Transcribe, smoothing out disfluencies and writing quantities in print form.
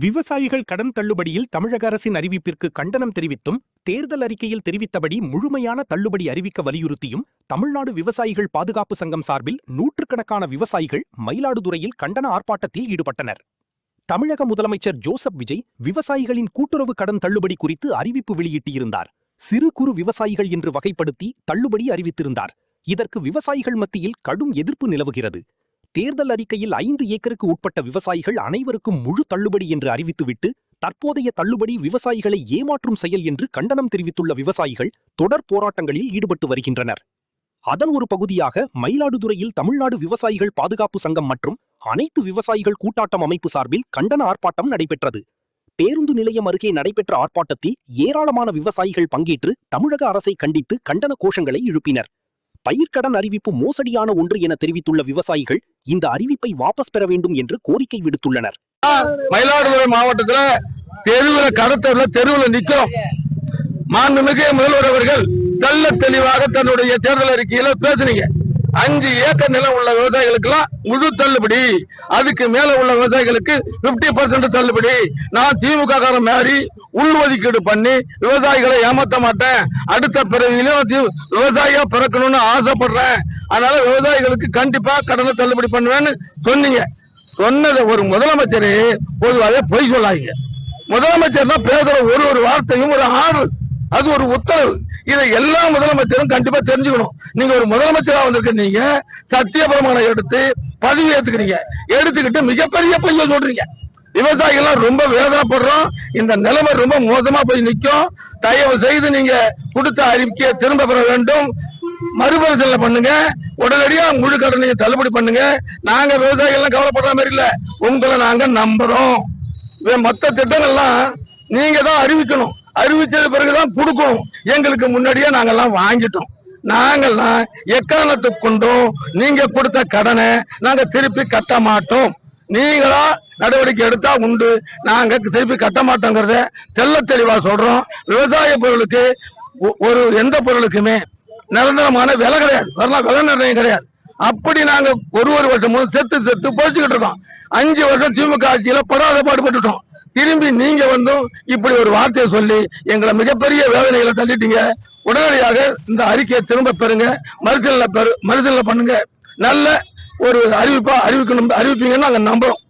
விவசாயிகள் கடன் தள்ளுபடியில் தமிழக அரசின் அறிவிப்பிற்கு கண்டனம் தெரிவித்தும் தேர்தல் அறிக்கையில் தெரிவித்தபடி முழுமையான தள்ளுபடி அறிவிக்க வலியுறுத்தியும் தமிழ்நாடு விவசாயிகள் பாதுகாப்பு சங்கம் சார்பில் நூற்றுக்கணக்கான விவசாயிகள் மயிலாடுதுறையில் கண்டன ஆர்ப்பாட்டத்தில் ஈடுபட்டனர். தமிழக முதலமைச்சர் ஜோசப் விஜய் விவசாயிகளின் கூட்டுறவு கடன் தள்ளுபடி குறித்து அறிவிப்பு வெளியிட்டிருந்தார். சிறு குறு விவசாயிகள் என்று வகைப்படுத்தி தள்ளுபடி அறிவித்திருந்தார். இதற்கு விவசாயிகள் மத்தியில் கடும் எதிர்ப்பு நிலவுகிறது. தேர்தல் அறிக்கையில் 5 ஏக்கருக்கு உட்பட்ட விவசாயிகள் அனைவருக்கும் முழு தள்ளுபடி என்று அறிவித்துவிட்டு தற்போதைய தள்ளுபடி விவசாயிகளை ஏமாற்றும் செயல் என்று கண்டனம் தெரிவித்துள்ள விவசாயிகள் தொடர் போராட்டங்களில் ஈடுபட்டு வருகின்றனர். அதன் ஒரு பகுதியாக மயிலாடுதுறையில் தமிழ்நாடு விவசாயிகள் பாதுகாப்பு சங்கம் மற்றும் அனைத்து விவசாயிகள் கூட்டாட்டம் அமைப்பு சார்பில் கண்டன ஆர்ப்பாட்டம் நடைபெற்றது. பேருந்து நிலையம் அருகே நடைபெற்ற ஆர்ப்பாட்டத்தில் ஏராளமான விவசாயிகள் பங்கேற்று தமிழக அரசை கண்டித்து கண்டன கோஷங்களை எழுப்பினர். பயிர்க்கடன் அறிவிப்பு மோசடியான ஒன்று என தெரிவித்துள்ள விவசாயிகள் இந்த அறிவிப்பை வாபஸ் பெற வேண்டும் என்று கோரிக்கை விடுத்துள்ளனர். மயிலாடுதுறை மாவட்டத்தில் தெருவில் நிற்கிறோம். மாண்புமிகு முதல்வர் அவர்கள் தெள்ள தெளிவாக தன்னுடைய தேர்தல் அறிக்கையில பேசுனீங்க. 5 ஏக்கர் நிலம் உள்ள விவசாயிகளுக்கு முழு தள்ளுபடி, அதுக்கு மேல உள்ள விவசாயிகளுக்கு 50% தள்ளுபடி. நான் திமுக காரன் மாதிரி உள்ஒதுக்கீடு பண்ணி விவசாயிகளை ஏமாத்த மாட்டேன். அடுத்த பிறவியிலும் விவசாயியா பிறக்கணும்னு ஆசைப்படுறேன். அதனால விவசாயிகளுக்கு கண்டிப்பா கடனை தள்ளுபடி பண்ணுவேன்னு சொன்னீங்க. சொன்னதை ஒரு முதலமைச்சர் பொதுவாக பொய் சொல்லாதீங்க. முதலமைச்சர் தான் பேசுற ஒரு வார்த்தையும் ஒரு ஆர்டர், அது ஒரு உத்தரவு. இதை எல்லா முதலமைச்சரும் கண்டிப்பா தெரிஞ்சுக்கணும். நீங்க ஒரு முதலமைச்சரா வந்திருக்க, நீங்க சத்திய பிரமாணம் எடுத்து பதவி ஏத்துக்கிறீங்க. எடுத்துக்கிட்டு மிகப்பெரிய பொய்ய சொல்றீங்க. விவசாயிகள் ரொம்ப வேதனைப்படுறோம். இந்த நிலைமை ரொம்ப மோசமா போய் நிற்கும். தயவு செய்து நீங்க கொடுத்த அறிக்கையை திரும்ப பெற வேண்டும். மறுபரிசீலனை பண்ணுங்க. உடனடியா முழு கடனை தள்ளுபடி பண்ணுங்க. நாங்க விவசாயிகள் கவலைப்படுற மாதிரி இல்ல, உங்களை நாங்க நம்புறோம். மொத்த திட்டங்கள்லாம் நீங்க தான் அறிவிக்கணும். அறிவிச்சது பிறகுதான் கொடுக்கணும். எங்களுக்கு முன்னாடியே நாங்கெல்லாம் வாங்கிட்டோம். நாங்கெல்லாம் எக்காரணத்துக்கு கொண்டும் நீங்க கொடுத்த கடனை நாங்க திருப்பி கட்ட மாட்டோம். நீங்களா நடவடிக்கை எடுத்தா உண்டு, நாங்க திருப்பி கட்ட மாட்டோங்கிறத தெள்ள தெளிவா சொல்றோம். விவசாய பொருளுக்கு எந்த பொருளுக்குமே நிரந்தரமான விலை கிடையாது, விலை நிர்ணயம் கிடையாது. அப்படி நாங்க ஒரு வருஷமும் செத்து பொழிச்சுக்கிட்டு இருக்கோம். 5 வருஷம் திமுக ஆட்சியில படாத பாடுபட்டுட்டோம். திரும்பி நீங்க வந்தும் இப்படி ஒரு வார்த்தையை சொல்லி எங்களை மிகப்பெரிய வேதனைகளை தள்ளிட்டீங்க. உடனடியாக இந்த அறிக்கையை திரும்ப பெறுங்க, மறுதல் பண்ணுங்க. நல்ல ஒரு அறிவிப்பீங்கன்னு நாங்க நம்புறோம்.